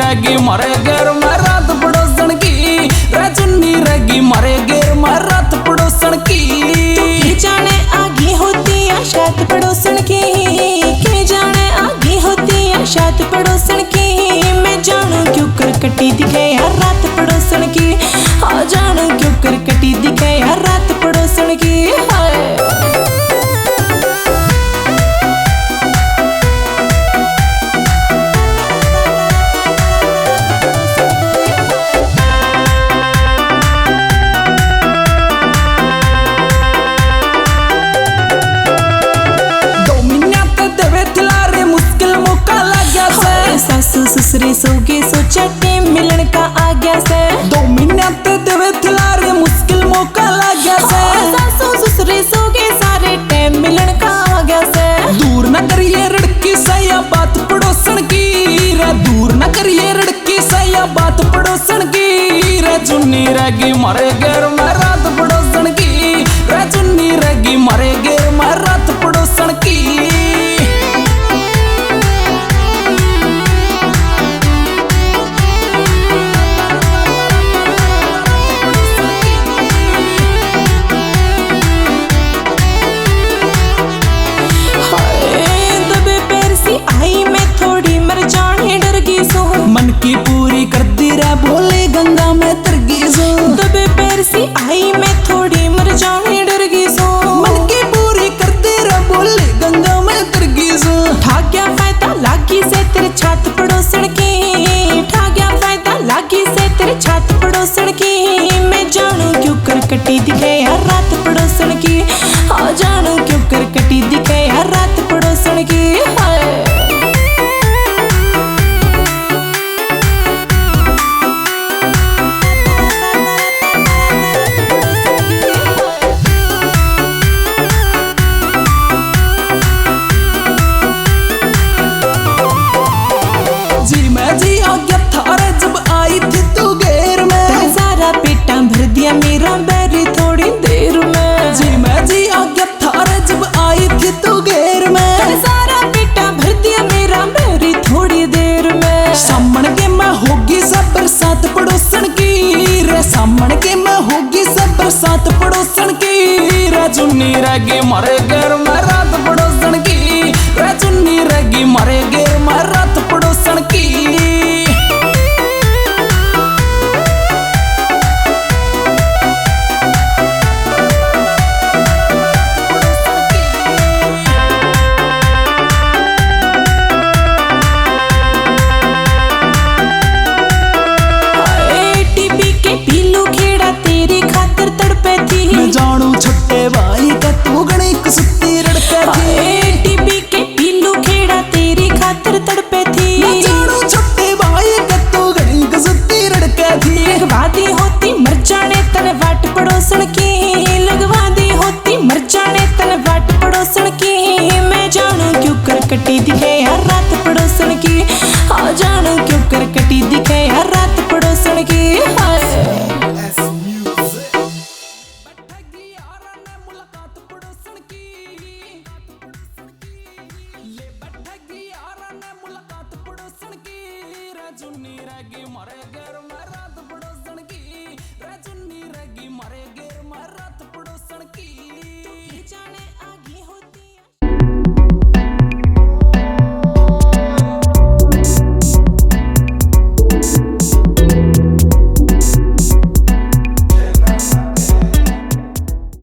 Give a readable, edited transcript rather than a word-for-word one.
रहेगी मारे घर में रात पड़ोसन की, रे चुन्नी रहेगी मारे घर में रात पड़ोसन की। के जाने आगे होती है शायद पड़ोसन की, के जाने आगे होती है शायद पड़ोसन की। मैं जानू क्यों करकटी दिखे हर रात पड़ोसन की, हाँ जानू क्यों करकटी दिखे हर रात पड़ोसन की। सासू ससुरे सोगे सोचा टेम मिलन का आ गया से, 2 महीने ते देवे थिलारे मुश्किल मौका लग गया से। सासू ससुरे सोगे सारे टेम मिलन का आ गया से। दूर न करिए लड़की सया बात पड़ोसन की, रे दूर न करिए लड़की सया बात पड़ोसन की। रे चुन्नी रहेगी मारे घर में रात पड़ोसन की, रे चुन्नी रहेगी मारे घर में रात पड़ोसन की। मन की पूरी कर दी रे बोले गंगा में तरगी सो, दबे पैर सी आई मैं थोड़ी मर जाने डर गई सो। मन की पूरी कर दी रे बोले गंगा में तरगी सो। ठा गया फायदा लागी से तेरे छात पड़ोसन की, ठा गया फायदा लागी से तेरे छात पड़ोसन की। मैं जानू क्यों करकटी दिखे हर रात पड़ोसन की, हाँ जानू क्यों करकटी दिखे हर रात पड़ोसन की। मेरा बैरी थोड़ी देर में, जी मैं जी आ गया थारे जब आई थी तू घेर में। सारा पेटा भर दिया मेरा बैरी थोड़ी देर में। सामन के मैं होगी सब बरसात पड़ोसन की, रे सामन के मैं होगी सब बरसात पड़ोसन की। रे चुन्नी रहेगी मारे घर में रात पड़ोसन की, रे चुन्नी रहेगी मारे घर में रात पड़ोसन की। जानू छोटे भाई का तू गणी कुसुती रड़के थी, टीबी के पीलू खेड़ा तेरी खातिर तड़पे थी। जानू छोटे भाई का तू गणी कुसुती रड़के थी। लगवा दी होती मर जाने तन वाट पड़ोसन की, लगवा दी होती मर जाने तन वाट पड़ोसन की। मैं जानू क्यों करकटी दिखे हर रात पड़ोसन की, हाँ जानू क्यों करकटी दिखे हर रात पड़ोसन की। चुन्नी रहेगी मारे